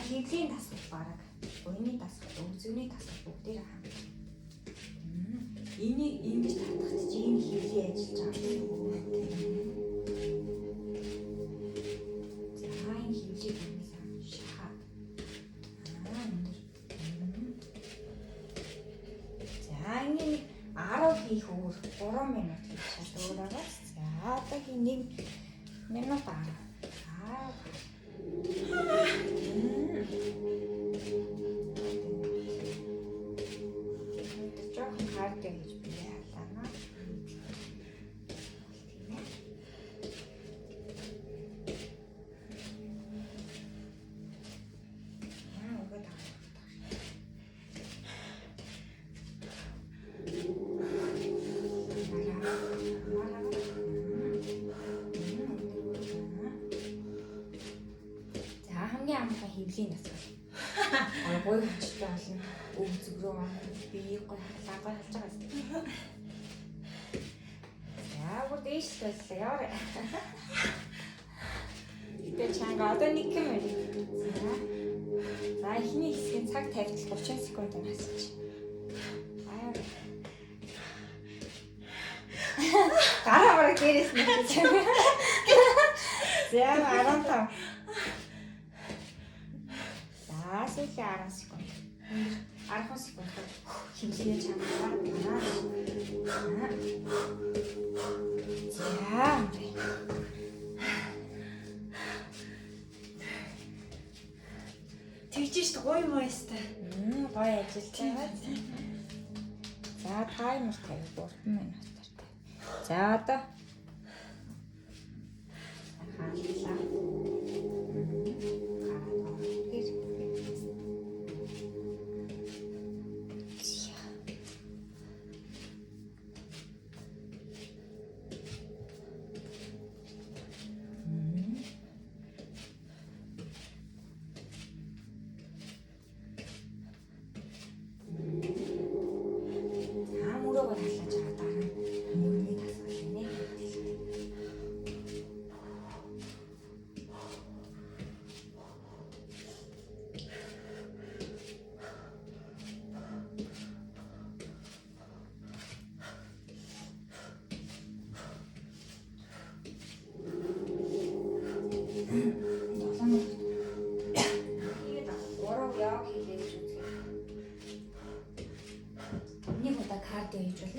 хийлийн тасгал бараг. Буйны тасгал, өвзөний тасгал бүгдээр хам. Энийг ингэж татах чи энэ хийлийн ажиллаж байгаа юм. За энэ хийлийг юм шахаад. Өндөр. За энэ 10 хийх өөр 3 минут хийж чадвараа. За одоогийн 1 минут аа. Жохон харддаг гэж би яалаа. Хөвлийн насгал. Гой хачтай болно. Өвзөг рүү би гой халаагаа халж байгаа. Яа, бүр дэшлээ яа. Гэтэ чанга одоо нэг юм байна. За эхний хэсгийн цаг тавьтал 30 секунд насч. Аа. Гараа бараг дээрээс нь. За 15. Сүүлийн 10 секунд. 10 секунд хэмжээ чанараа байна. За. Тэгжиж гоё мойстай. Гоё ажиллаж байгаа. За таймер 53 минутаар. За одоо хааллаа.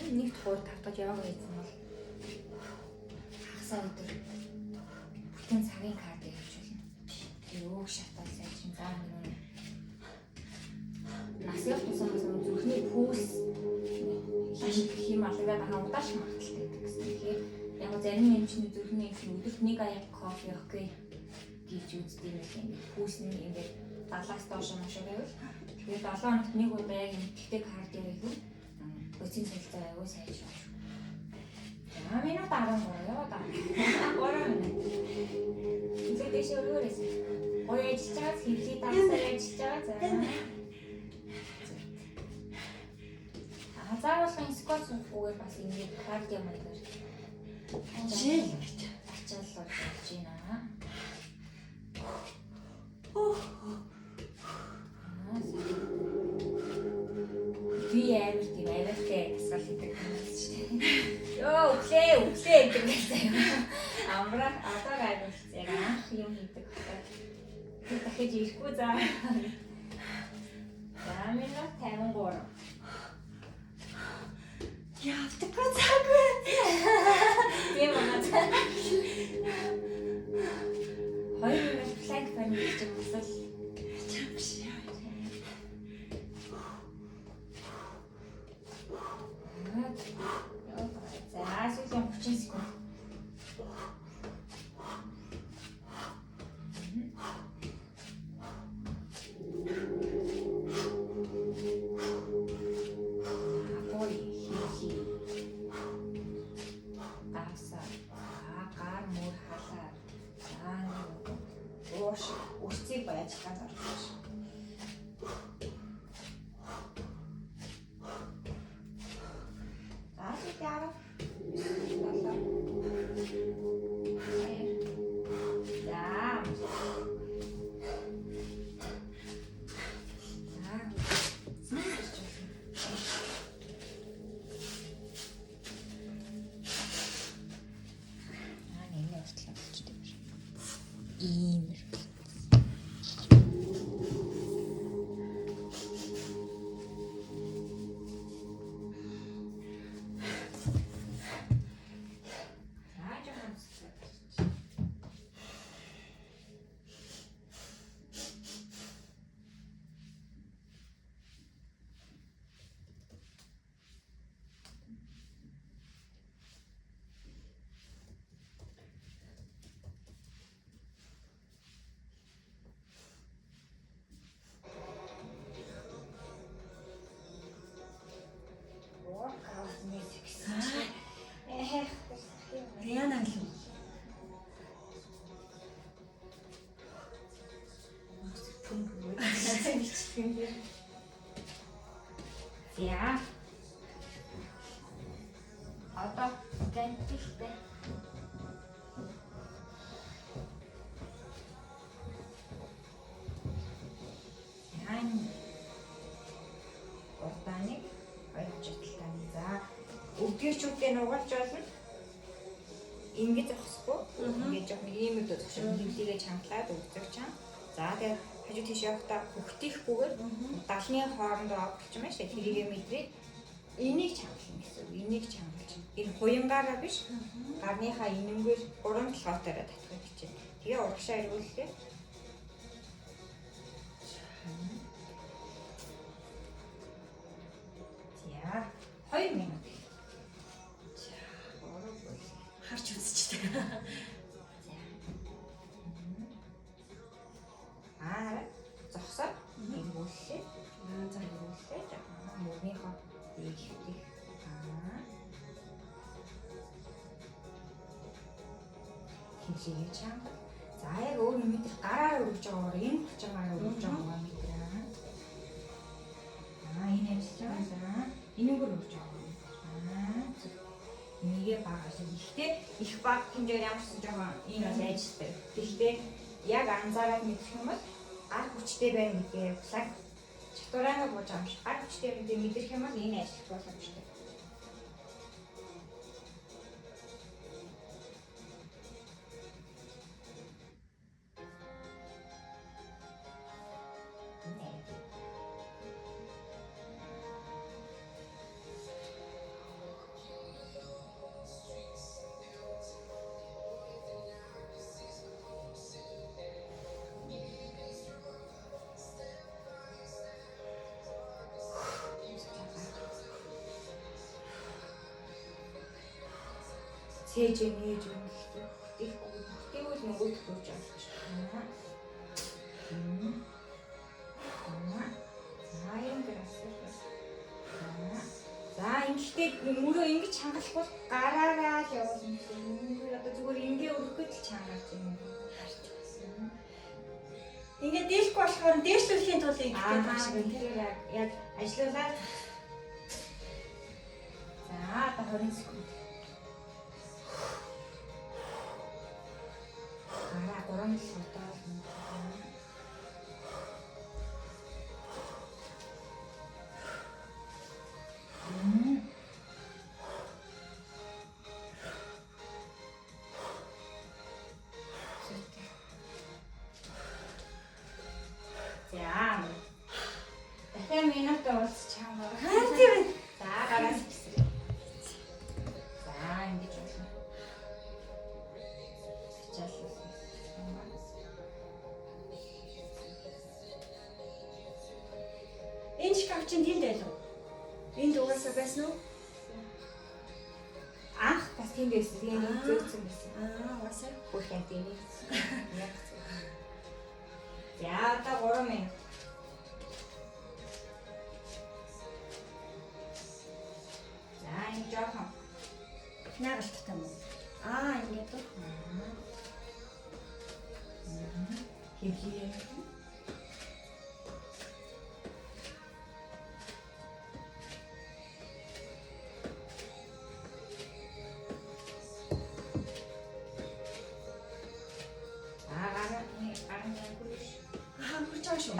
Нэг тухайд тавтаж яваа гэсэн бол хагасаа өдөр бүтэн цагийн карт хийж болно. Тэр өг шатаа сайжин заа нэг насны тусаас зүрхний пүүс хийм алгаад хаа удааш магталтай гэсэн. Тэгэхээр яг зарим эмчний зүрхний өдөрт нэг аяг кофе өгөхгүй гэж үздэг юм. Пүүс нь ингээд 70-аас доош маш байвал тэгээд 7 хоногт нэг удаа яг эмтэлтэй карт хийвэл өцийн цэлтэй аягүй сайн шүү. За минут 13 яваа да. 3 минут. Ингээд дэше өрөөрөөс. Гоё ажиллаж байгаа хэвлий дагсаар ажиллаж байгаа. За. Заавалхан сквот суугаар бас ингээд кардио маягаар. Жил ачаалал болж байна. Би амар тийм авиатай тасгал хийдэг юм шүү дээ. Йоо, өглөө гэдэг байсан. Амраа одоо гайвуулцээ анх юм хийдэг. Би дахиж ирэхгүй за. За минут 53. Явдаггүй цаггүй. Тийм байна. 2 минут планк байна гэж бодсол. За сүүлийн 30 секунд. Усцыг байж байгаа гэж. цай бичлэг юм дээр. За. Одоо гэнтэлтэй. Уртаныг ойрчталтаа. За. Өгдгийчүүдээ нугалж болно. Ингэж зогсохгүй. Ингэж яг нэг юм өдөө зогсоо. Хөвлийгээ чамдлаад өгдөг чам. За тэгээд хажуу тийш явахдаа хөхтийхгүйгээр далны хоорондоо авч юм шүү. Тэрийгэ мэдрээд энийг чамлах гэсэн үг. Энийг чамлаж. Энэ хуянгаараа биш. Гарныхаа энэнгээр 3 толгойтойроо татах гэж байна. Тэгээ урагшаа эргүүлээ. За 2 минут. Харж үзчихтэй. Зогсоод эргүүлээ. За эргүүлээ. Жаахан мөрнийхөө ийхтих. Хинжээ чам. За яг өөр мэдэр гараар өргөж байгаагаар энэ хачаагаар өргөж байгаагаа мэдэрээ. Энэ ажиллаж байгаа. Энэгээр өргөж байгаа. Нэгээ багаас ихтэй их баг хэмжээгээр ямарсан жоохон энэ бол ажилтай. Гэхдээ яг анзаараад мэдэх юм бол гар хүчтэй байна гэдгээ флаг чатурааны бууж байгаа юм шиг гар хүчтэй гэдэг мэдэх юм бол энэ ажиллах боломжтой. Цээж нээж үнэлээ. Тэгвэл нөгөө төгөөж авах гэж байна. За юм гэрээс. За ингэхдээ мөрөө ингэж хангалахгүй гараараа л явуулна гэсэн. Мөрөө одоо зүгээр ингээ өргөхөд л чангааж юм. Ингээд дээшгүй болохоор дээшлүүлэхийн тулд ингэж байгаа шиг байна. Тэгэхээр яг ажиллаулаад. За одоо 20 секунд. Гараа 3 сотоо. Дахиад минут уулз чамаа. Тийм. За гараас гисрээ. За ингэж болно. Ачаалал. Энэ шкаф чинь тэнд байлаа. Энд угаасаа байсан уу? Анх бас тийм байсан. Тэгээ зөөцсөн байсан. Угаасаа. Бүх юм тийм. Яг. За одоо 3 минут. За энэ жоохон Наагалтай юм уу? Ингээд үү. хэвлээ. Хурж байгаа шүү.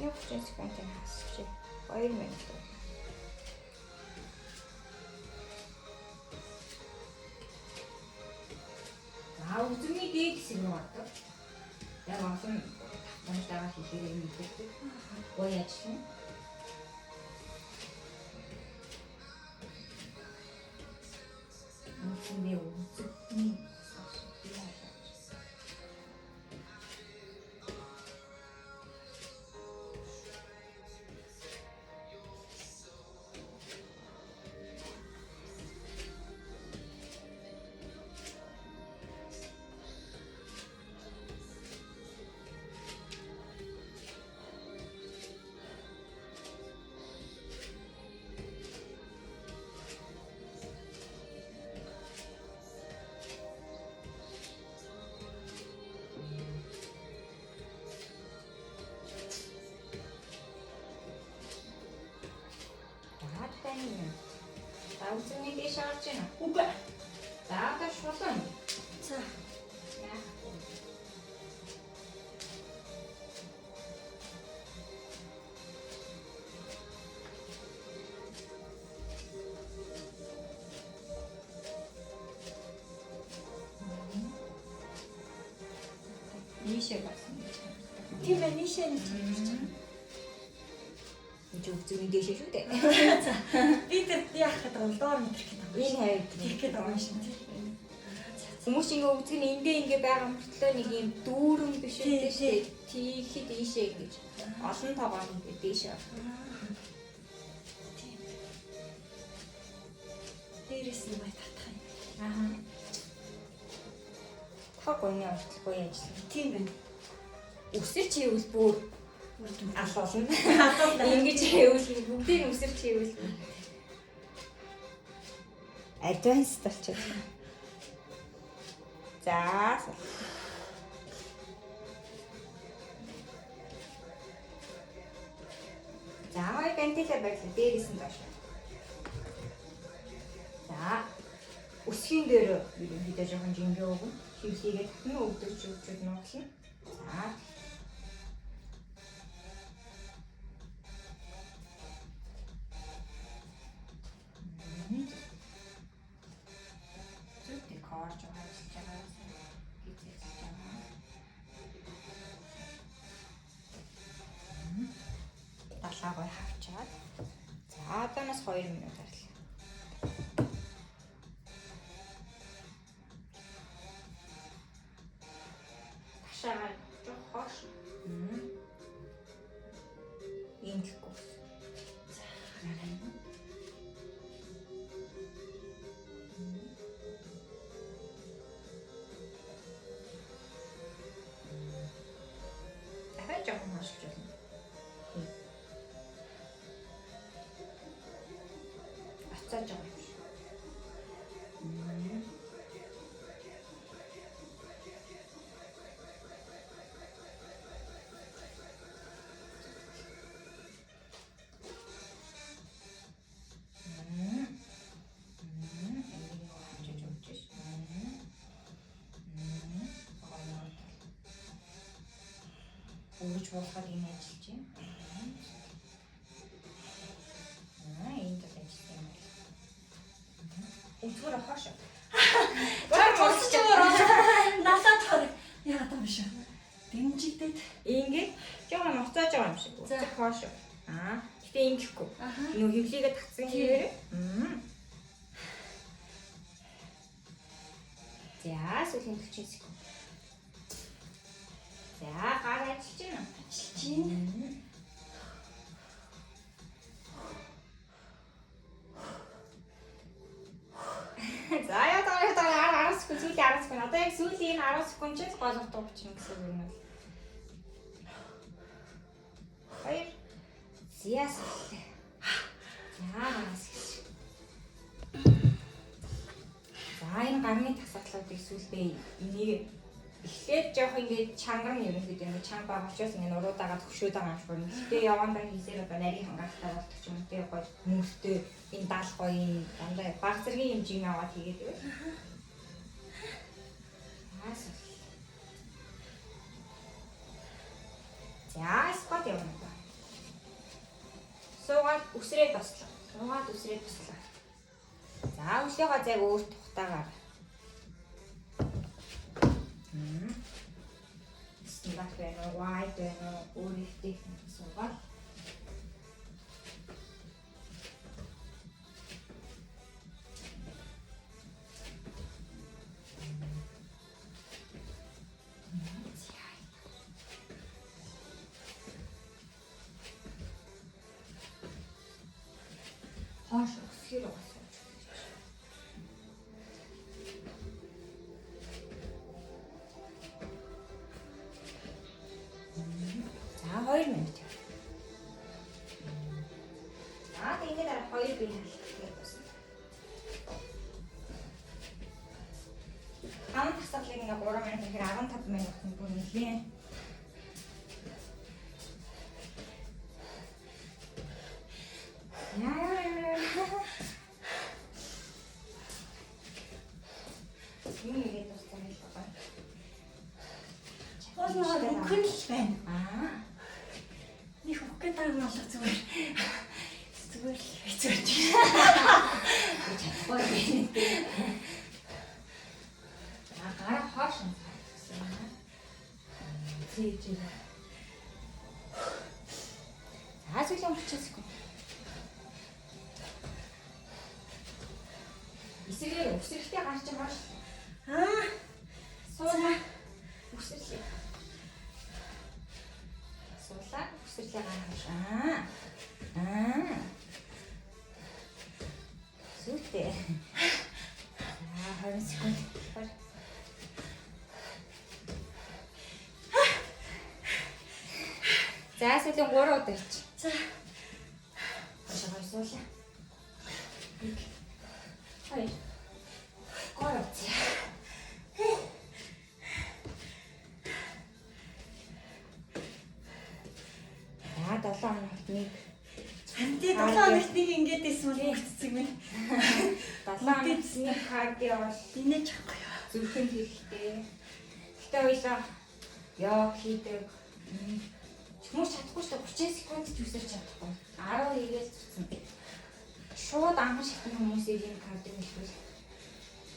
Яг ч секундын хасчих. 2 минут. Үзмний дээд хэсэг рүү ордог. Яг олон тавтамжтайгаар хийхээр юм мэддэг. Гоё ажиллана. Үзмний үзмний орж байна. Үгүй. За одоо шулуун. За. Ийшээ басан. Тийм ээ нийшээ нэг. Зүг дэшээ шүү дээ. За. Би тэр яах гэдэг бол доор мэдрэх гэдэг. Энэ хайр Тэгэх гэдэг юм шин. Хүмүүс ингээ үзгэн эндээ ингээ байгаа мөртлөө нэг юм дүүрэн биш үү шүү дээ. Тийхэд ийшээ гэж олон тоогоор ингээ дэшээ. Тийм. Дээрээс нь бай татах юм. Аа. Та гойны орчлохгүй ажиллана. Тийм байна. Өсөрч хийвэл бүр Үрдэн алуулна. алуулна. Ингэж хийвэл бүгдийг өсөрч хийвэл advanced болчихсон. За. За, хой гантилаа байглаа дээрээс нь доош. За. Өсгийн дээр ерөнхийдөө жоохон жингээ өгөн. Хөвлийгээ татна өвдөж өгчүүд нуудлаа. За. Зүгтээ коорж ажиллаж байгаа гэж байгаа. Далаа гой хавчаад. За, одооноос 2 минут арилга. Ташаагаар жоох хоош. Ингэхгүй. За, хараа. Дахиад жоохон хашиж байна. Ацааж байгаа юм шиг. Үрж болоход юм ажиллаж байна. Энд л ажиллаж байна. Үзгээр хоош. Гар босч байгаа. Надад тоо. Яагаад юм шиг. Дэмжигдээд. Ингээд жоохон ноцоож байгаа юм шиг. Үзгээр хоош. Гэтэ ингэхгүй. Нөө хөвлийгээ татсан хэрэг. За, сүүлийн 40 секунд. За, гар ажиллаж байна. Ажиллаж байна. За, яа 10 секунд сүүлийн 10 секунд. Одоо яг сүүлийн 10 секунд ч голох дуучна гэсэн үг юм байна. Хоёр. Зяас. Яагаас гэж. За, энэ гарны тасаглалуудыг сүүлдээ энийг эхлээд жоох ингээд чангар нь ерөнхийдөө ингээд чанга байгаа учраас ингээд нуруудаага төгшөөд байгаа юм шиг байна. Гэтэ явандаа хийсээр одоо нарийн хангалттай болдог ч юм уу тий гоё мөртөө энэ даал гоё дандаа баг зэргийн юм жим аваад хийгээд байв. За, скват явна ба. Суугаад үсрээд баслаа. За, өшөөгөө зайг өөр тухтаагаар. Стандарт байна уу, wide байна уу, өөр ихтэй суугаад. Хоош өсгөр байгаа. За 2 минут. За тэгээд дараа 2 бие халах гэсэн. Хам тасаглыг ингээ 3 минут гэхээр 15 минут бүр нэлээ. тань малах зүгээр. Зүгээр л хэцүүж. Чадахгүй юм. Гараа хоош юм. Зээж. Хасуулаа болчихсон. Эсрэгээр өсрэлтээ гарч байгаа ш. Суулаа. Өсрэлээ. Суулаа. Өсрэлээ гаргаж. Сүтээ. 20 секунд. За сэлэн 3 удаа ич. За. Хашаа суулаа. 1 2 3. За 7 хоногт нэг Анти 7 хоногт нэг ингэж эсвэл бүгдцэг минь. 7 хоногт нэг кардио Динэж ахгүй юу? зүрхэн хэрэгтэй. Гэтэ ойлоо ёг хийдэг. Хүмүүс чадахгүй шүү дээ 30 секунд ч үсэрч чадахгүй. 10 хийгээл зүтсэн. Шууд анхан шатны хүмүүсийг энэ кардио хэлбэл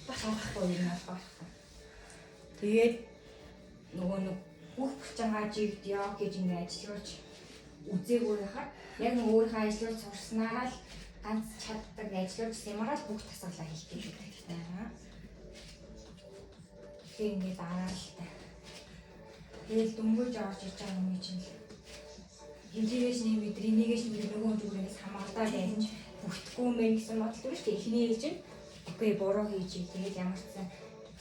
бахахгүй юм аа. Тэгээд нөгөө нэг бүх чангаажийг ёг гэж ингэ ажиллуулж үзээгүй хахад яг нэг өөрийнхөө ажлыг сурснараа л ганц чаддаг ажиллаж сэмарал бүх тасгалаа хийх гэж байна. Тэгээд ингэ дараа л та. Тэгэл дөнгөж орж иж байгаа юм чинь л хинжээс нэг бидний нэгээс нөгөө зүгээс хамгаалаад байж бүтэхгүй мэн гэсэн бодол үү шүү дээ. Эхний ээлж нь окей буруу хийж тэгээд ямар ч сан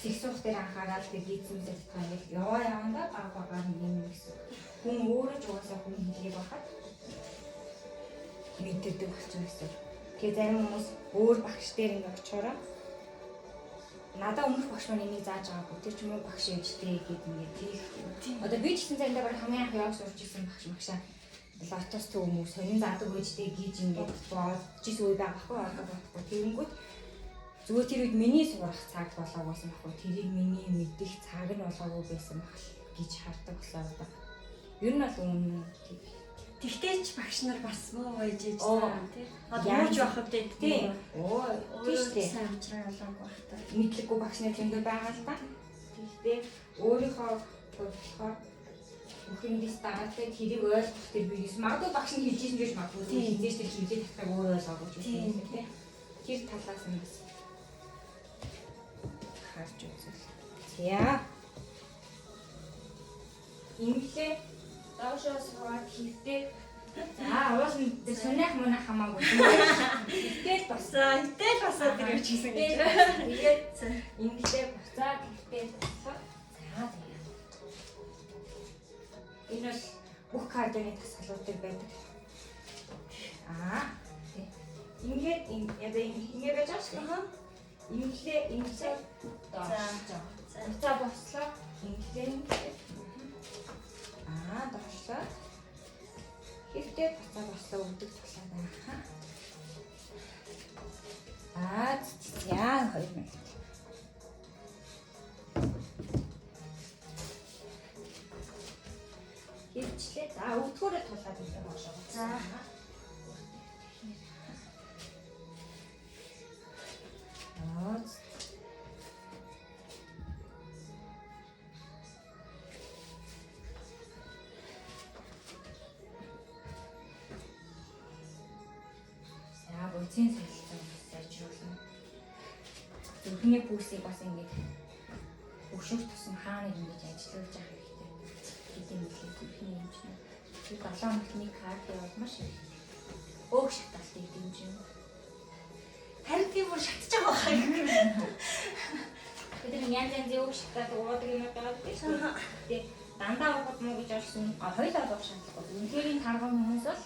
сэгсуух дээр анхаарал тэгээд эзэмсэж байгаа юм. Явандаа багаар юм гэсэн. Хүн өөрөө ч угаасаа хүн хэлийг бахад мэддэг болчихсон гэсэн. Тэгээ зарим хүмүүс өөр багш дээр ингэ очихороо надаа өмнөх багш маань энийг зааж байгаагүй тэр ч юм уу багш ээжтэй гэдэг ингэ тийх. Одоо би ч гэсэн заримдаа баг хамгийн анх явж сурч ирсэн багш магшаа лотос төмөө сонин заадаг үедээ гиж ингэ бодчихсон үе байгаа байхгүй одоо бодохгүй тэгэнгүүт зүгээр тэр үед миний сурах цаг болоогүйсэн байхгүй тэрийг миний мэдих цаг нь болоогүй байсан баг гэж хардаг болоо одоо ер нь бол өмнө Тэгтээ ч багш нар бас муу байж ээж таа тий. Одоо мууч байхад тий. Тийш тий. Сайн амжраа болоогүй байх та. Мэдлэггүй багш нар зөндөө байгаа л та. Тэгтээ өөрийнхөө болохоор бүхэндээс дараатай тэрийг ойлгох тэр бигээс магадгүй багш нь хэлж ирсэн гэж магадгүй хизээж тэр хэлээд татдаг өөрөө ойлгоогүй ч юм тий. Тэр талаас нь бас харж үзэл. Яа. Инглээ доошоос хаваад хийхдээ за уус нь сонирх мунах хамаагүй. Тэгэл басаа тэр явж гисэн гэж. Тэгээд инглээ буцаад хийхдээ басаа. За тэгээд. Энэ бол бүх кардины тасгалуудыг байдаг. Ингээд ингэ байж байгаа шүү дээ. Инглээ доош. За бослоо. Инглээ доошлоо. Хэвтээ буцаа бослоо өгдөг тулаа байна. Яа 2 минут. Хэвчлээ. За өвдгөөрөө тулаад ирэх боошоо. За. Зин солилцоо сайжруулна. Зүрхний пульсийг бас ингэж өшөөх тусам хаана ингэж ажиллаж явах хэрэгтэй. Хэдийн мэдлэг зүрхний хэмжээ. Тэр 7 хоногны кардио бол маш их өөх шаталтыг дэмжинэ. Харин тийм бүр шатж байгаа байх. Тэр янз янзын өөх шаталт уудаг юм байгаа гэж байна. Тэгээ дандаа уугаад муу гэж орсон. Хоёулаа уух шаардлагагүй. Үнэхээр тарган хүмүүс бол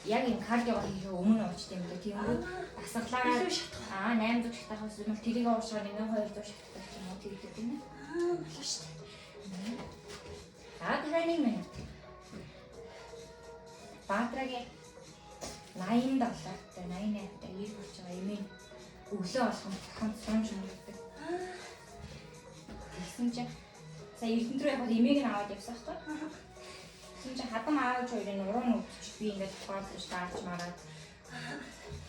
яг энэ кардио хийхээ өмнө уучт юм даа. Тиймээ дасгалаараа 800 шатахаас юм бол тэрийг уушаар 1200 шатах юм уу тэгдэг юм аа. Болоо шүү дээ. Тэгэхээр 1 минут. Баатрагийн 87-тай 88-тай ийг болж байгаа юм ин өглөө болох нь хамт сумж мэддэг. Тэгсэн чинь сая эрдэнэ рүү яг имийг нь аваад явсан байхгүй. чи хадам аавч хоёрын уруу нүдчих би ингээд тухайлж даарч мараад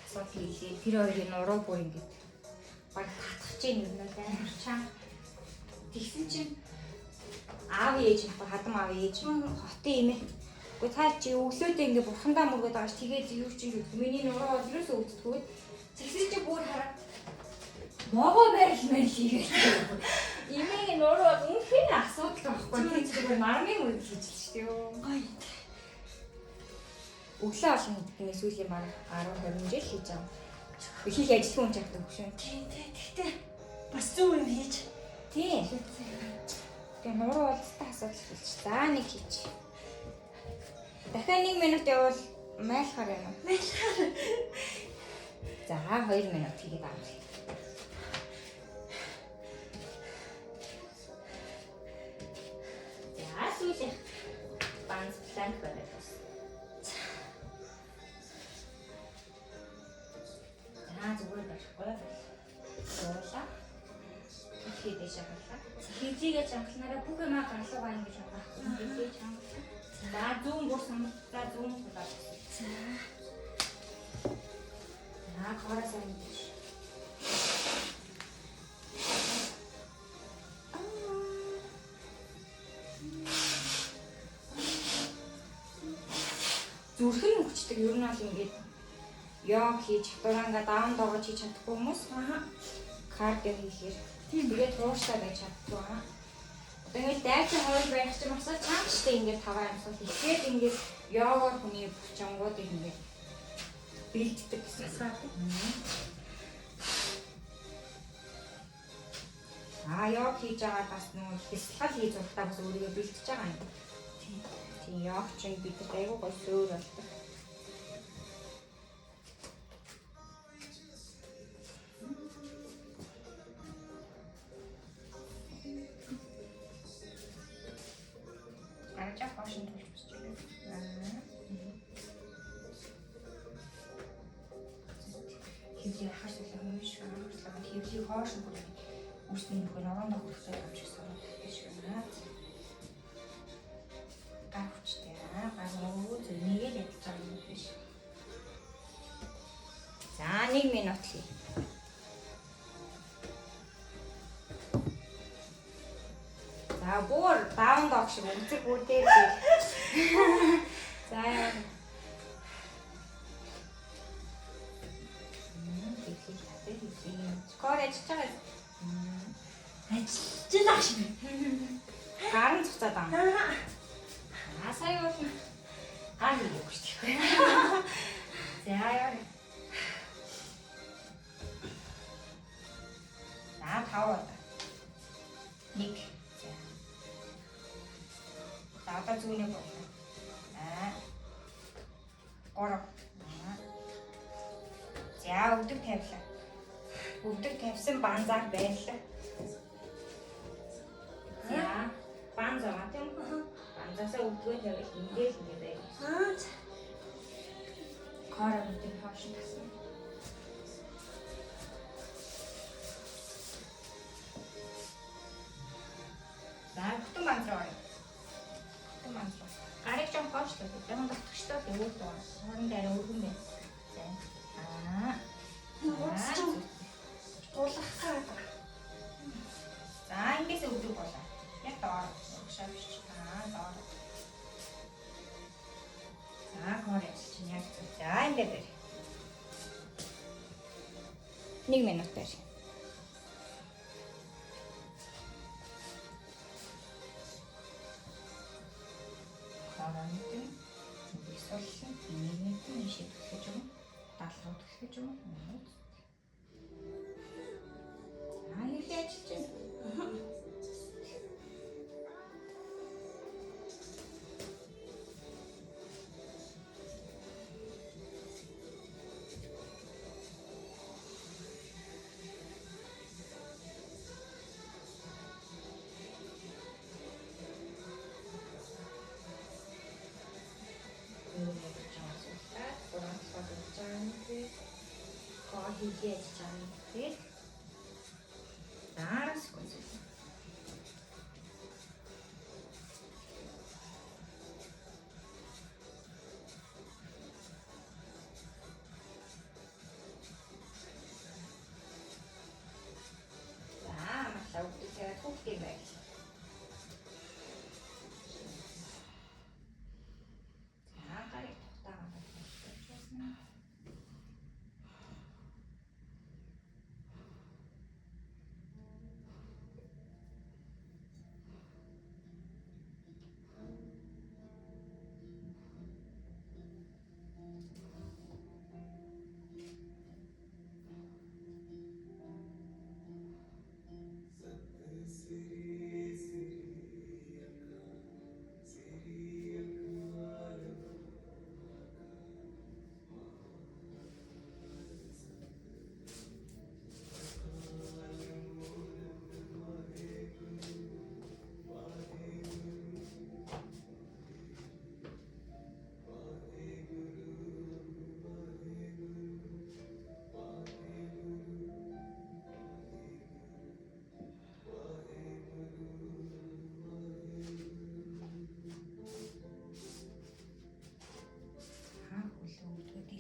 асууд хийлээ. Тэр хоёрын уруу бүр ингээд баг татчих чинь юм уу амар чам. Тэгсэн чинь аав ээж нь хадам аав ээж хотын имээ. Гэхдээ цаа чи өглөөдөө ингээд бурхандаа мөргөд байгаа ш тэгээд юу ч юм бэ. Миний нуруу бол юусоо өвддөггүй. Тэгсэн чи бүр хараад могоо байрал мэл хийгээл. Имийн нуруу бол үнхээр асуудал байхгүй. Тэр зүгээр мармын үед хийж л шүү дээ. Гоё. Өглөө олон тийм сүүлийн баг 10 20 жил хийж байгаа. Их ажил хүн чаддаг хөшөө. Тийм. Тэгтээ бас зөв юм хийж. Тийм. Тэгээ нуруу бол та асуудал хэлж. За нэг хийж. Дахиад 1 минут явал майлахаар байна уу? Майлахаар. За 2 минут хийгээд авах. Сүүлийн банс планк барих бас. Зүгээр барихгүй байл. Суулаа. Тэгэхэд шахалаа. Хизээгээ чангалнараа бүх юмаа гарлуугаа ингэж хангах. Хизээ чангалаа. За зүүн бүр самтаа зүүн тулаад. За. Харасаа ингэж. Зүрхэн хүчтэй ер нь бол ингэж йог хийж чадварангаа даун доогож хийж чадахгүй хүмүүс кардио хийхээр тэгээд тууштай байж чаддгаа. Тэгээд дайчин хойд байх чинь бас чамчтай ингэж таваа юмсууд ихэд ингэж йогоор хүний чонгуудыг ингэж бэлддэг гэсэн. Йог хийж байгаа бас нөгөө бясалгал хийж удаа бас өөрийгөө бэлдэж байгаа юм. Тийм йог чинь бидэд айгүй гоё өөр болдог. Арчаа хошин төлж босч байна. Хөвлийг хашаалаа хүмүүс шаардлага хөвлийг хоошин бүр үсний нөхөр орондоо хүртэл авчихсан гэж байна. Гавчтай гавуу зөнийг ядж байгаа юм биш. За 1 минут хий. За бүр даун дог шиг үнцэг бүрдээ. За яа. Скорэж чагаа. Ажиллаж шиг. Гарын цуцаад байгаа. Сая бол гар хийх шүү дээ. За яа. Таваа. 1. За одоо зүүнээ боолоо. 3. За өвдөг тавилаа. Өвдөг тавьсан банзаар байлаа. За банзаа тийм үү? Банзаасаа өвдгөө тавил эндээ л ингэ байна. Караа өвдөг хашин тасан. За бүтэн банзаа. Гарыг жоо хоочлоо. Тэгвэл татчихлаа тэгвэл хооронд арай өргөн байна. За. Дуулах цаад. За ингээс өвдөг болоо. Яг доор угшаа биш. Доор. За корэж чинь яг зөв. За энэ дээр. 1 минут дээр. Харантай. Бисолсон. Инээдэн шийдэх гэж юм. Даалгавар гэж юм. Их ажиллаж байна. Хийгээд чам тэгээд дараас гүйцэл.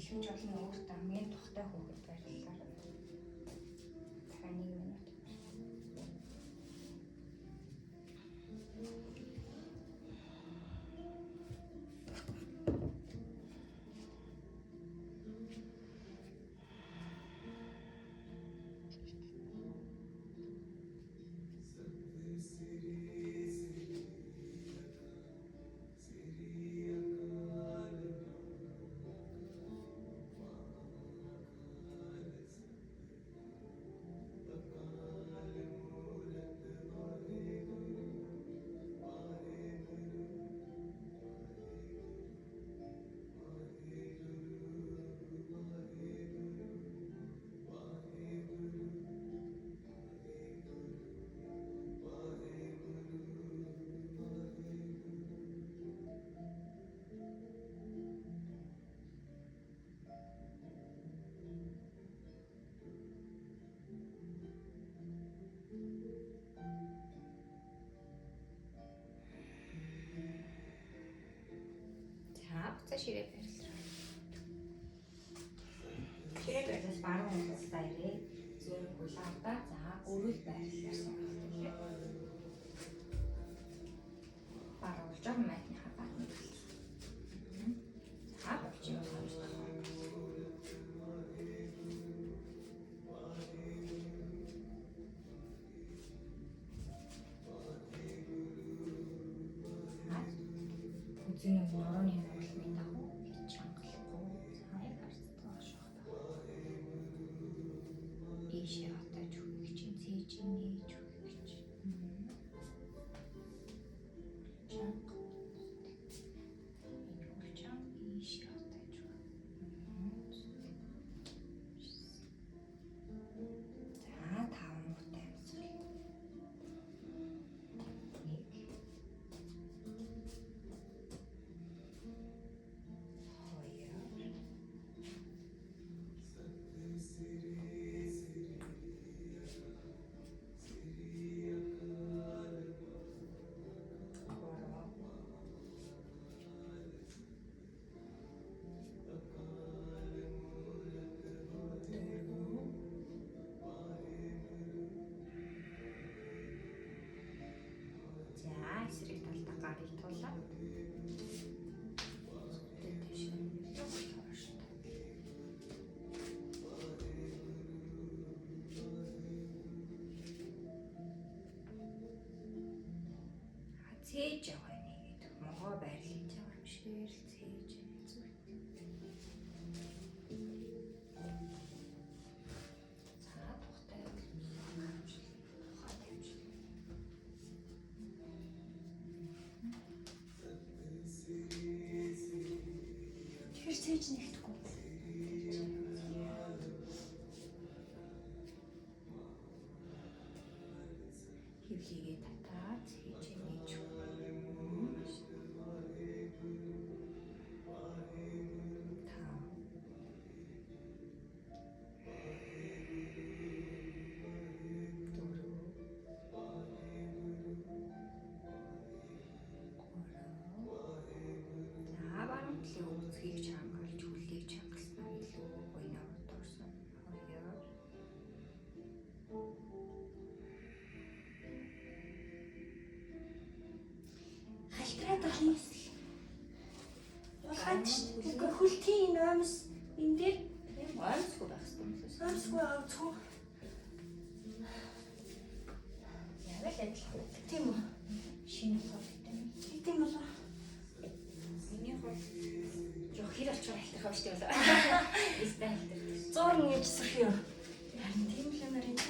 хэлж болно өөртөө хамгийн тухтай хүүхэд байрлалаар. Дахиад 1 минут. За ширээ барилаа. Ширээ барилаас баруун талдаа ирээ. Зүүн хулаандаа за өрөөл байрлалаар сонголттой. Баруун жоо майтны хаваад нэг. За болж юм хоёр дахь. Үзэн нурууны хөлмийн дагуу гэж хангалахгүй сайн харцтай шахах. Ийшээ хатаж өгөх чинь цээж нээж өгөх чинь. Чанга. Энэ хөлчан ийшээ хатаж өгөх. За 5 минут амьсгал. Эсрэг талдаа гарыг тулаад цээж яваа нэгэд могоо байрлаж байгаа юм шиг цээж зүг. За тухтай тэр цээж нэгдэхгүй. Хөвлийгээ татаад цээж нээж. Үзгийг чангалж, хүлийг чангалсан илүү гойноор дурсан. Хоёроо. Хальтраад байгаа юм эсвэл. Улгаанд шүү. Үгүй хүлтийн номс энэ дээр ойрсгүй байх хэрэгтэй юм шиг. Ойрсгүй авцгүй. Яг л адилхан. Тийм үү? Шинэ товтой. Тийм болоо. Хэр очоор альтах ба штэ болоо. Истэ альтах. 100 гэж сөх юу. Харин тийм л нэр энэ.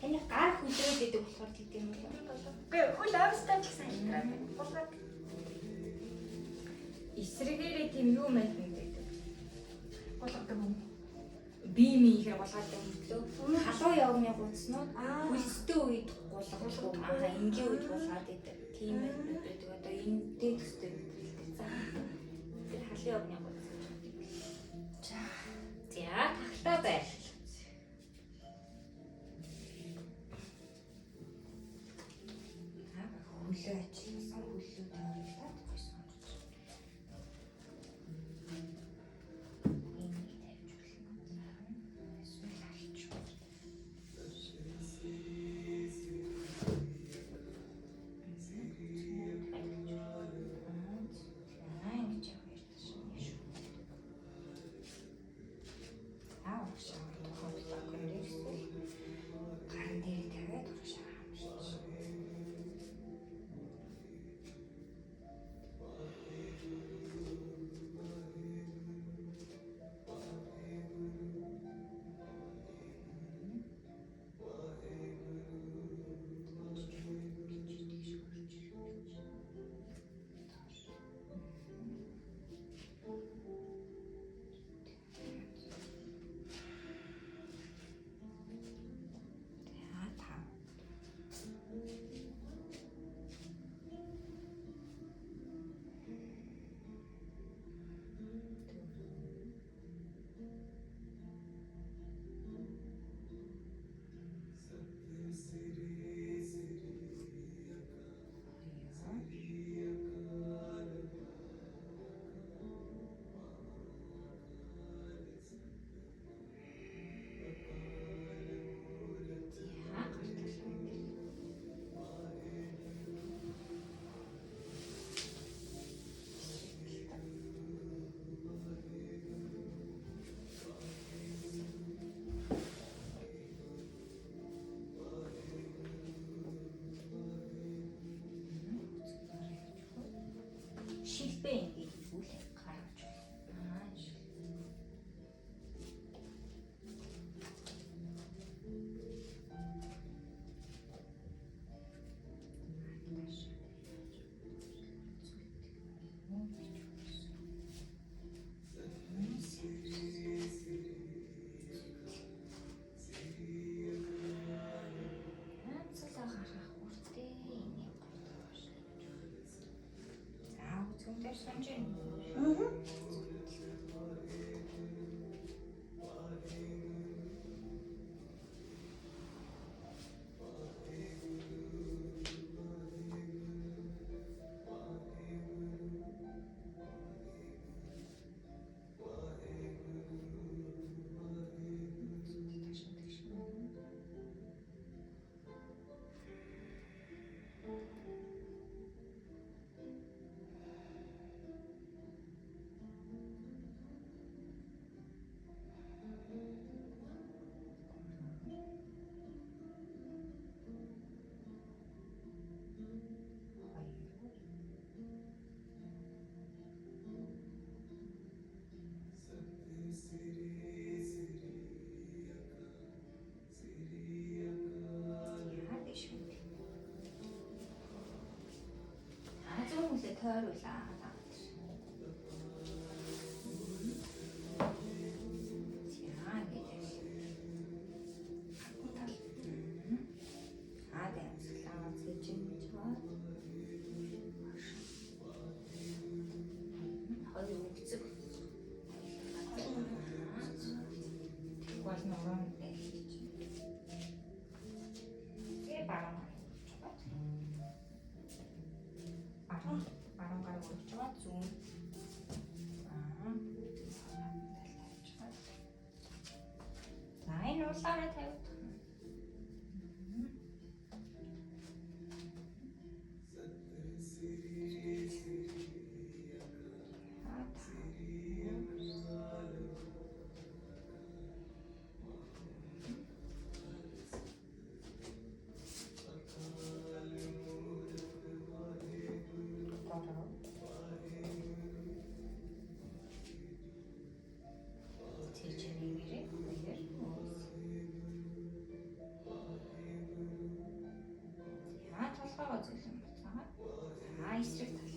Таны гар хүлрээд идэг болохоор тийм болоо. Үгүй хөл австаа ч гэсэн альтраа. Булгаад. Эсрэгээрээ тийм юу мэд байдаг. Булгадаг юм. Биемийн ихэр булгаад өгдлөө. Халуун явганы гуцнууд хөлстэй үед булгадаг. Аа энгийн үед булгаад идэг. Тийм байдаг. Одоо энэ дэвстэй. Халын огны гуц. За тахтаа байл. Хөлөө ажилласан хөлөө тааралдаад гойсон. Цэцэг дээр санаж байна. Тойруулаа. Улаараа тавьд. Эсрэг тал.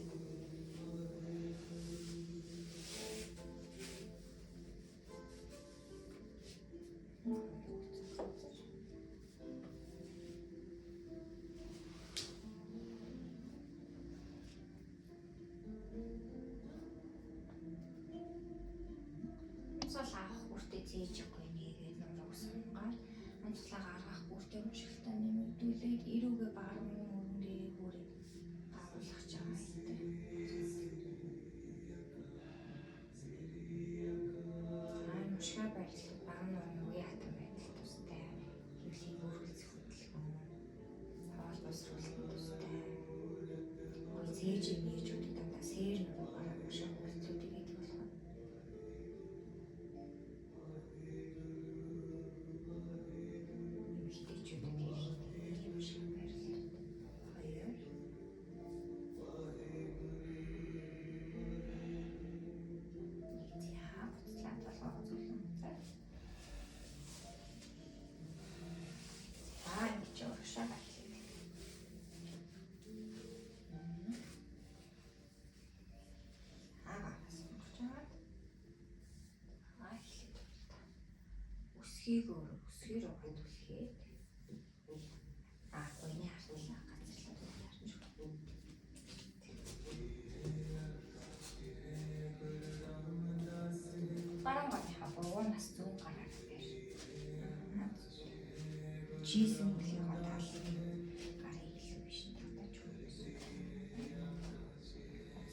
Цол авах бүртээ зээж өгөхгүй нэгээд нуруу сангаар. Онцлог гаргах бүртээ уншилтаа нэмэгдүүлээд эрүүгээ баруун өрөндөө бүрээ агуулгах жаа. Мушгаа байрлал баруун өрөндөө ятан байдал тустай. Хөвлийн өөрчлөлт хөдөлгөөн. Хоол босруулах тустай. Зээж нээжүүд дандаа сээр нуруу баруун мушгаа бүртүүдийг идэх болох. Өсгийг өсгөр угаад үлхээд гойны хартлаа газарлаад ярьж байна. Баруун гойны хавуунаас зүүн гараар дээр. Жисэн үлхий хатаал гарыг илүү биш татаж өгсөн.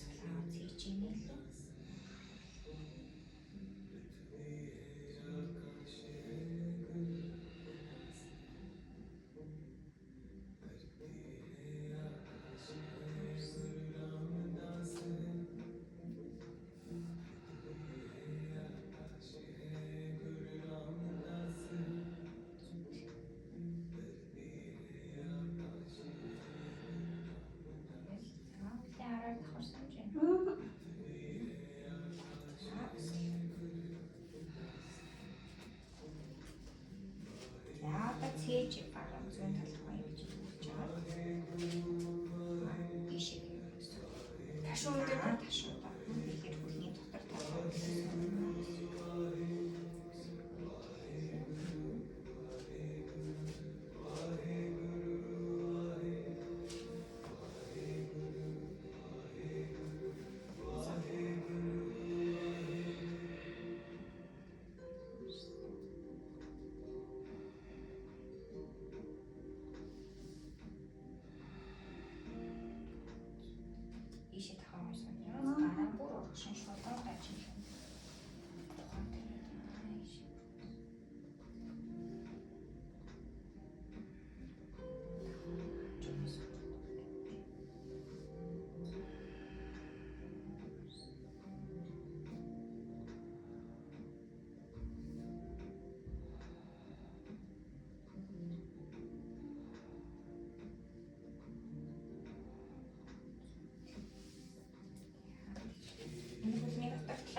Салаа зээжинэл. Цээж баруун зүүн талх гоё гэж хэлж байгаа. Бишээ. Ташуун дээр ташуун. Тэгэхээр хөлний дотор тавьсан.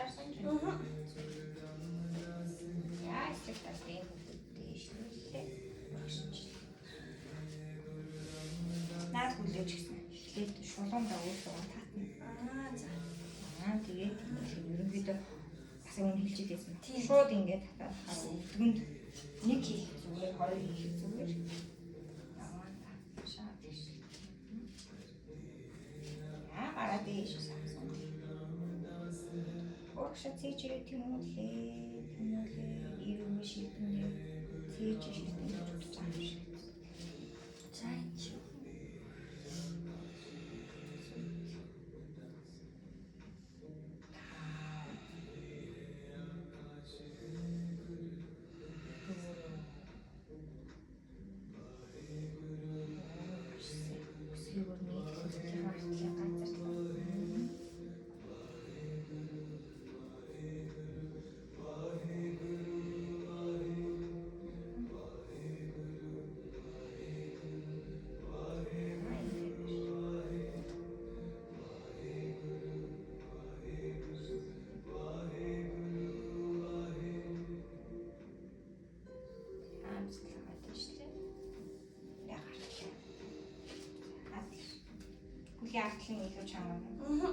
шаарсан ч. Яа их тасгийн дэш нүлээ. Наад хүлээж гисэн. Эхлээд шулуунда өөртөө татна. За. Тэгээд ерөнхийдөө бас юм хэлж идсэн. Шууд ингээд татаад өвдгөнд нэг хийх зүгээр, хоёр хийх зүгээр. Гараад ийш савсан. Оршо цэчээ тэмүүлээ ирүүн шилдэнэ цээч шилдэнэ гэж байна. Чайч. Яатлын илүү чанга.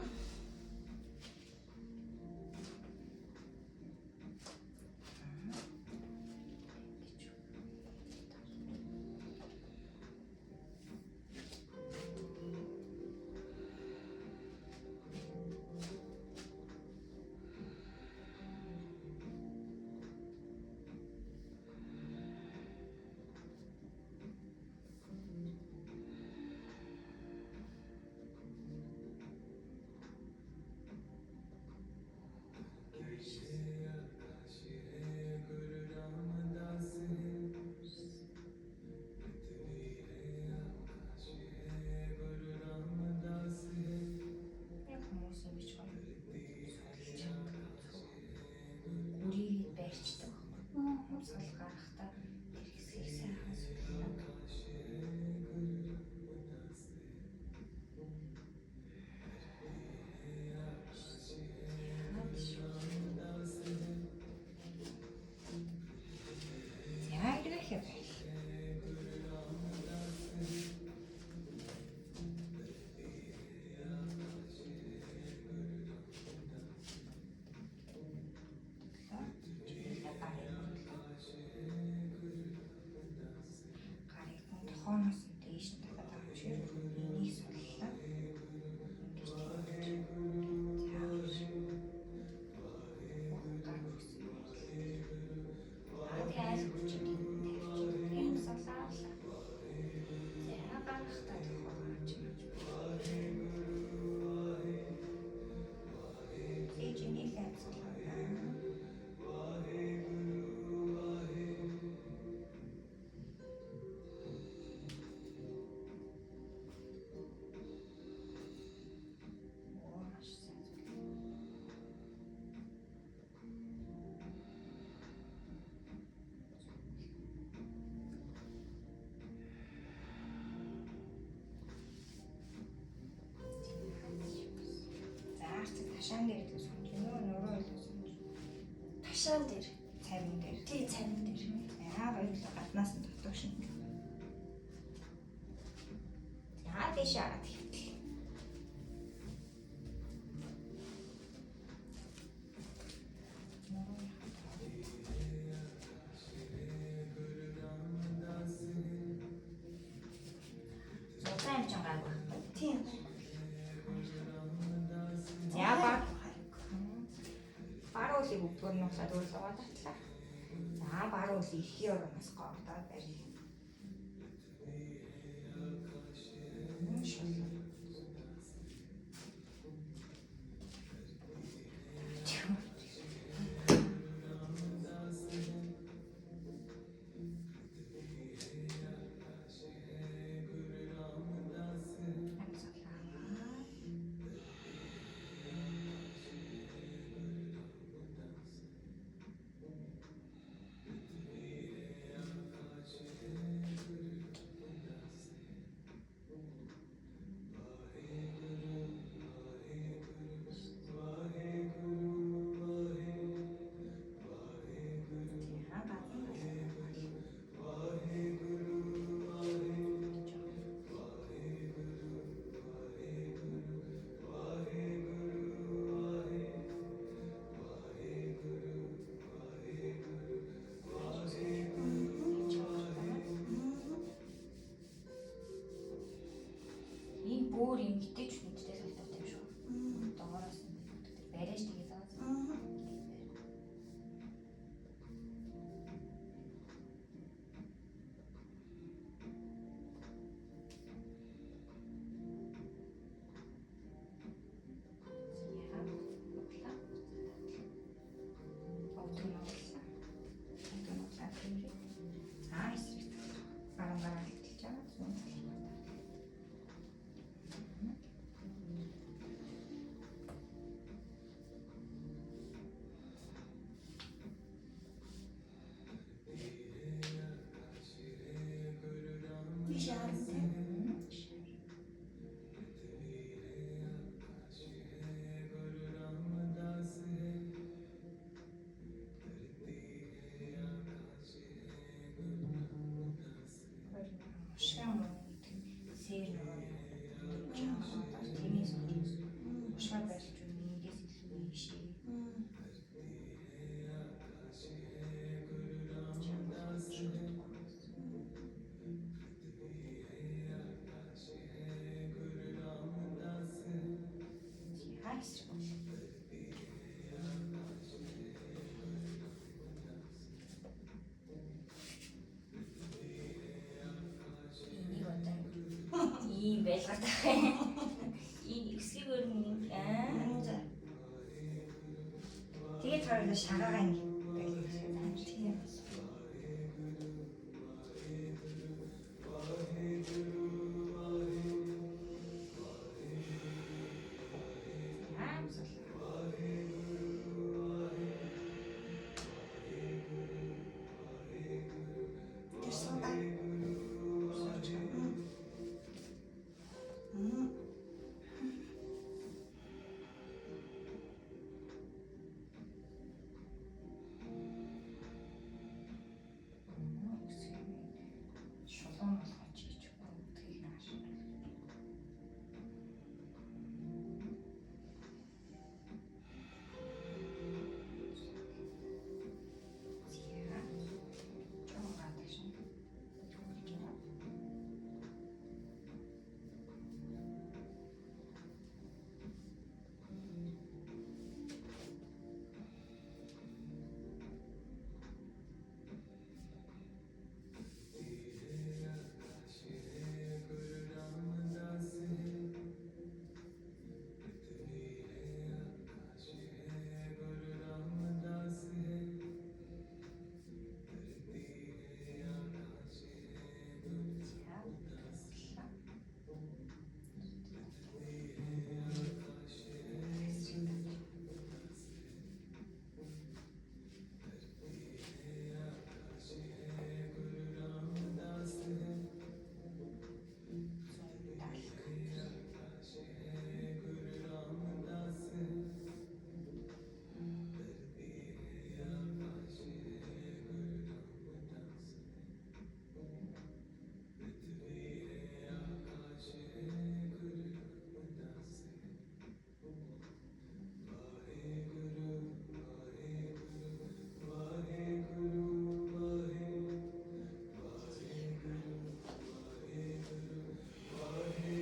Ташаан дээр л сонж нөө нөрөө л сонж. Ташаан дээр. Царин дээр. Тий, царин дээр. Яа хоёул гаднаас нь дотоо шин. Яа тийш хараад хэвтэл. Зотаан ч гайгүй. Тийм. Баруулыг өвдгөр нуусаад өөрлөгөө татлаа. За баруул ихийн ороноос гоогдоод барь. ялгаад байгаа. Эсгийг өрнө За. Тэгээд хоёул шагаагаа ингэ. Тийм. шулуун болгож хийж өгдгийг нааш.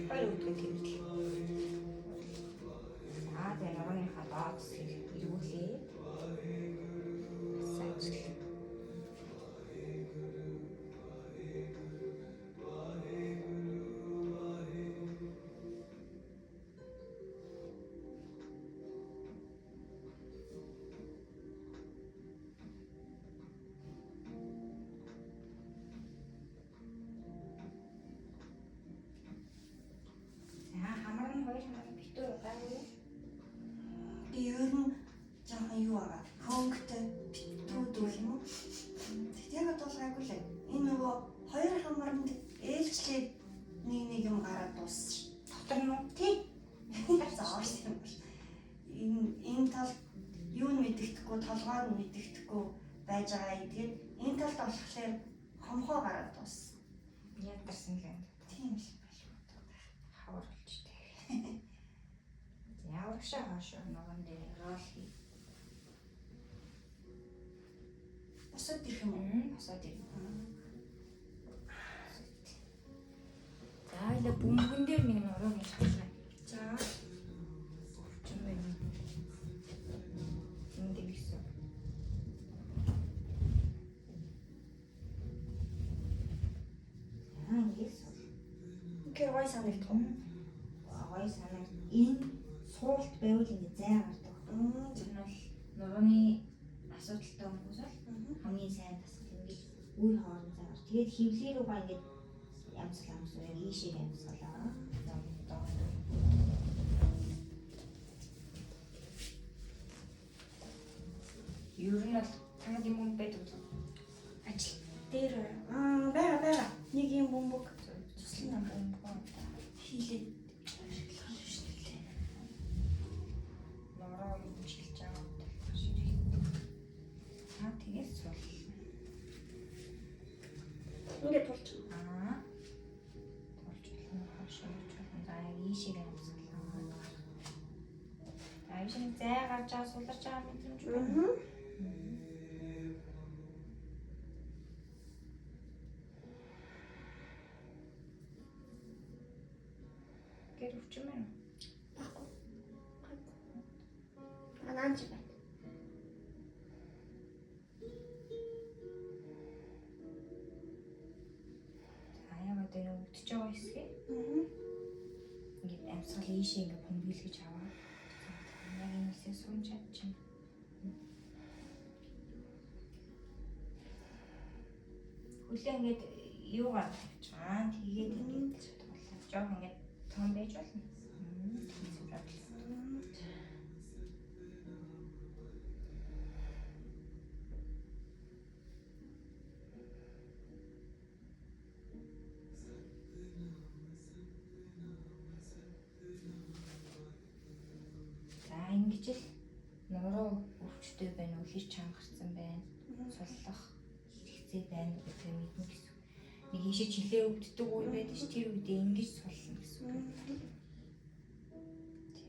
Хоёр өдөр тэмдэг. За тэгээ нурууныхаа доод хэсгийг эргүүлээ. Сайн үзлээ. Хамар нь хоёр хамаар битүү байгаагүй. Би ер нь жоохон юу байгаа. Хөнгөтэй битүүд юм уу? Яг дуулгаагүй л. Энэ нөгөө хоёр хамарнд ээлжлээ нэг юм гараад дууссан. Дотор нь Тий. Заавал юм байна. Энэ тал юу нь мэддэхгүй, толгойг нь мэддэхгүй байж байгаа. Тэгээд энэ талд болохоор хомхоо гараад дууссан. ядарсан л юм. Тийм л байлгүй. Хавар болчтой. Ямар шаа хаашаа ногоон дээр рол хий. Босоод ирэх юм уу? Босоод ир. За ఇలా бөмбөгөн дээр нэг нурууг нь тавьлаа. За. Өвчин байна. Энд гэсэн. Yes. Окей, гой санагдах уу? Гой санаа. Энэ суулт байвал ингэ зай гардаг. Тэр нь бол нурууны асуудалтай хүмүүс бол Хамгийн сайн бас ингэж үе хооронд зай гар. Тэгээд хөвлөө рүүгээ ингэ ямсгалаа ийшээ ямсгалаа. ер нь бол танад юм байдаг уу? Ажил дээр байгаа. Нэг юм бөмбөг туслан бөмбөг хийлээ. Нуруу юм шилж байгаа. Тэгээд суул. Ингээд тулч. Тулж болно. Хашаа за ийшээ ямсгалаа. Айшин зай гарч байгаа суларч байгаа мэдрэмж байна. Гэр өвчин байна уу? Баггүй. Анаанч байна. Аяга дээр өвдөж байгаа хэсгээ. ийшээ ингээ бомбилгэж аваа. Яг энэсээ сууж чадчихна. Хүлээ ингээд юугаар тавьж байгаа. Тэгээд ингээд жоох ингээд том байж болно. Ингэж л нуруу өвчтэй байна уу, хэр чангарсан байна, суллах хэцээ байна гэдэг мэднэ гэсэн. Нэг ийшээ жилээ өвддөг үе байдаг ш тэр үед ингэж суллна гэсэн.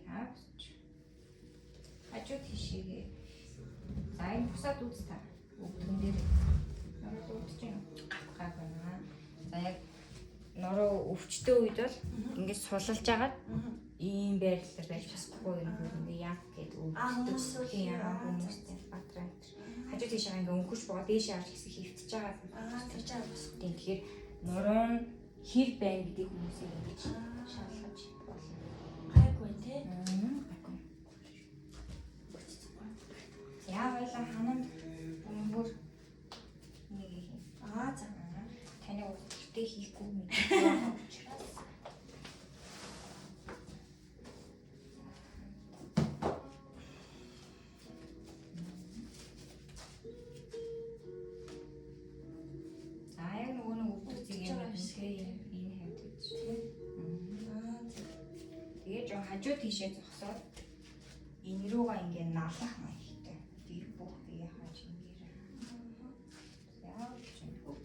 Тэгэж. Хажууд тийшээ. За энэ бусаад үз та. Өвдгөн дээр нуруу өвдөж байна. Гай байна. За яг нуруу өвчтэй үед бол ингэж суллж агаад ийм байрлал байж болохгүй юм ингээ яг гэдэг өвддөг хүмүүстэй батраа. Хажуу тийшээ ингээ өнгөрч боо дээшээ авч хэсэг хөвтөж байгаа. тэгж байгаа бас. Тэгэхээр нуруу нь хэр байна гэдэг хүмүүсийг ингэж шалгаж болно. Гайгүй тий. Яа байлаа хананд бөмбөр нэг юм. За. Таны өвдөлтөй хийхгүй мэдээ. Хажуу тийшээ зогсоод энэ рүүгээ ингээ налах маягтай. Тэр бүх бие хааж ингээ. Яа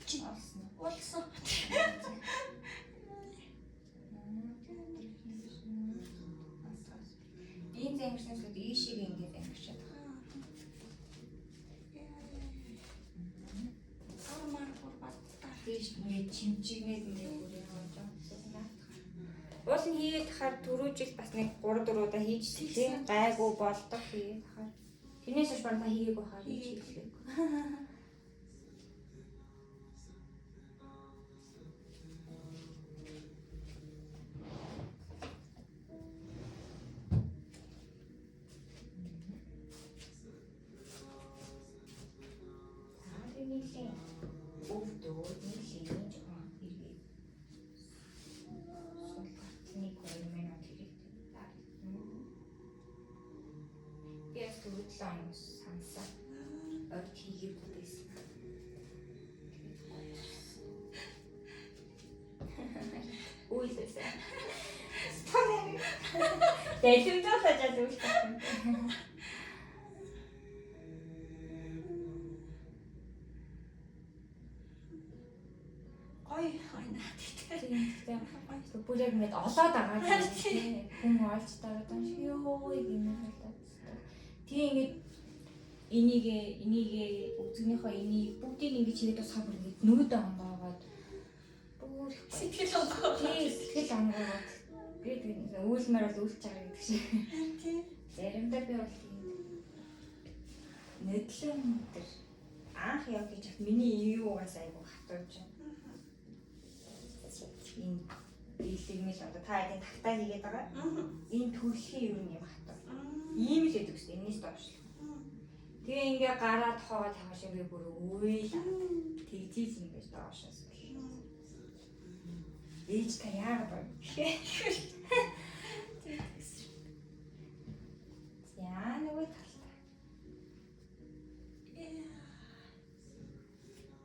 ч олсон. Болсон. Энэ зэмэрснүүд ийшээ ингээ зэмэрчээд байгаа. Амар бүр баттаа. Тийш ингээ чимчигнээд ингээ бүрээ хааж байгаа. Уул нь хийгээд хахаар түрүү жил бас нэг 3-4 удаа хийж тийм гайгүй болдог хийгээд хахаар. Тэрнээс хойш баруун хийгээгүй хахаар хийж хэлээ. Сансаа орж хийгээд байсан. Үйлээсээ. Стонер. Дэлгэмдээ хажаад үлдсэн. Ой наад тийм. Бүр яг ингэж олоод байгаа тийм. Хүн олж тараад байна шиг ёо гэмээр болоод. Тэгээ ингэж энийг үзэгнийхөө энийг бүгдийг ингэж хийгээд тусахаар бүр ингэж нөөд онгоогоод бүр сэтгэл онгоо. Тийм сэтгэл онгоогоод би үйлмээр бол үйлч байгаа гэдэг шиг. Тийм. Заримдаа би бол тийм нэтлэн тэр анх яв гэж миний юугаас айгу хатууж байна. Энэ дийлэгмэл одоо та эдийн тагтаа хийгээд байгаа. Энэ төрөлхийн юм хатуу. Ийм л гэдэг үстэй энэс доош. Тэгээ ингээ гараад хоо таваш ингээ бүр үйл тэгжиж ингээ доошоос. Ээж та яагаад байна? Яа нөгөө талтай.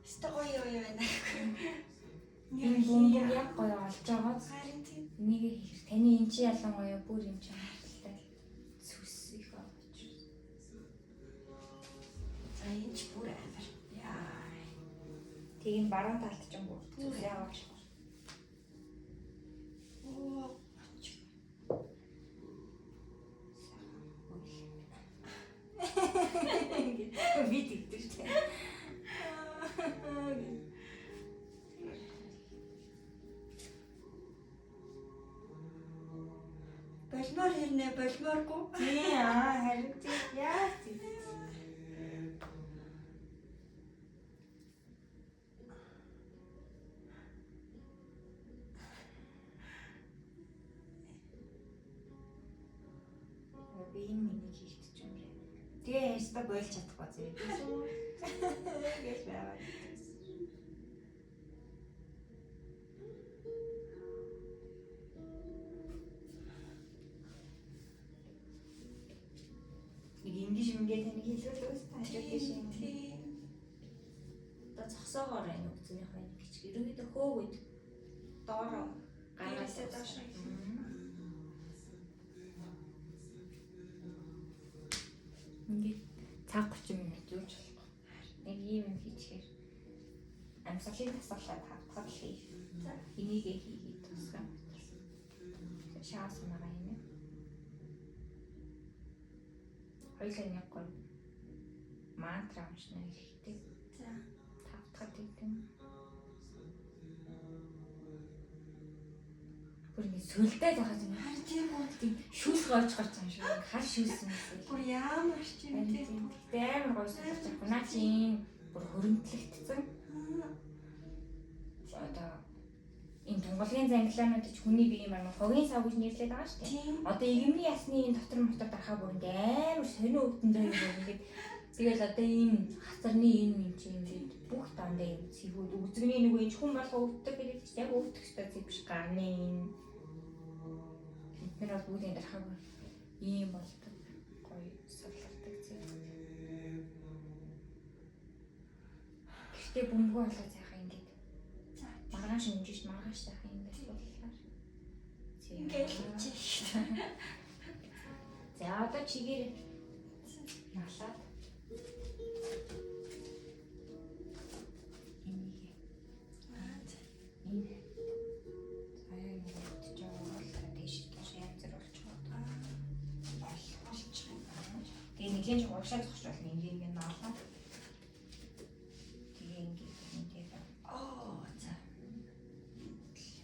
Стогой юу байна. Энэ бомбог яг гоё олж байгаа. Харин тийм. Энийг хийх. Таны энэ чи ялангуяа бүр юм чи хаталтай. Сүс их авч. За энэ ч бүр амар. Яа. Тэг энэ баруун талд ч юм бүр зүс яваач. Оо. Би тэгдэж тээ. Болмоор хэрнэ болмооргүй. Тий харин тий яа тий. Тэгээ яста бойлж чадахгүй зэрэг. Гэж байгаа. Нэг ингэж ингээд тань хэлүүлээс тааждаг шиг. Одоо зогсоогоор энэ өгцөнийхөө нэг гэж ерөөдөө хөөгд доороо гараасаа доош. Ингээд цаг 30 минут юуч болох. Нэг ийм юм хийчихээр амьсгалын тасгалаад хавтгал хий. За энийгээ хийгээд тусгай. Шаас мараа юм. Хоёлаа нэг гол мантра уншна хэрэгтэй. За. Тавтахад гэдэг. Гүрний сүлдээ захаж юм. Харин тийм үү. Тийм шүүс гоож гарч байгаа юм шиг. Хар шүүсэн юм. Бүр ямар ч юм тийм. Тэгтээ амар гоё сонсож байгаа. Наа чи ийм бүр хөрөнгөлөгдсөн. Одоо энэ тунгалгийн зангилаанууд ч хүний бие маань хогийн сав гэж нэрлэдэг байгаа шүү дээ. Тийм. Одоо игэмний ясны энэ дотор мотор дарахаа бүр амар сонио өвдөн дээр юм ингээд тэгэл одоо ийм хацарны энэ юм чи юм шиг бүх дандаа юм цэвүүд үзэгний нэг энэ хүн болго өвддөг гэдэг чинь яг өвдөх ёстой зүг биш гарны энэ бид нар бүгдийн дарахаа бүр ийм болдог гоё суулгадаг зүг. Гэхдээ бөмбөгөө болоо цайхаа ингээд маргааш өнжиж маргааш цайхаа ингээд сууллаа. Ингээд хийчих. За одоо чигээр налаад энийг энэ аяа нэг ч жаа дэш таш янзэр болчихоо. Болчих юм. Тэгээ нэгэн ч уушаа зогсож болно ингээд наалаа. Тэгээ ингээд Оо за.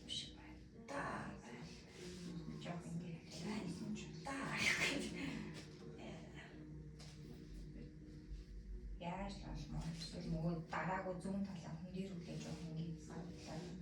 Биш бай. Та. жоо ингээд Та. яаж л мөн эсвэл нөгөө дараагүй зүүн талаа хүн дээр үлээж явах ингээд савлаа.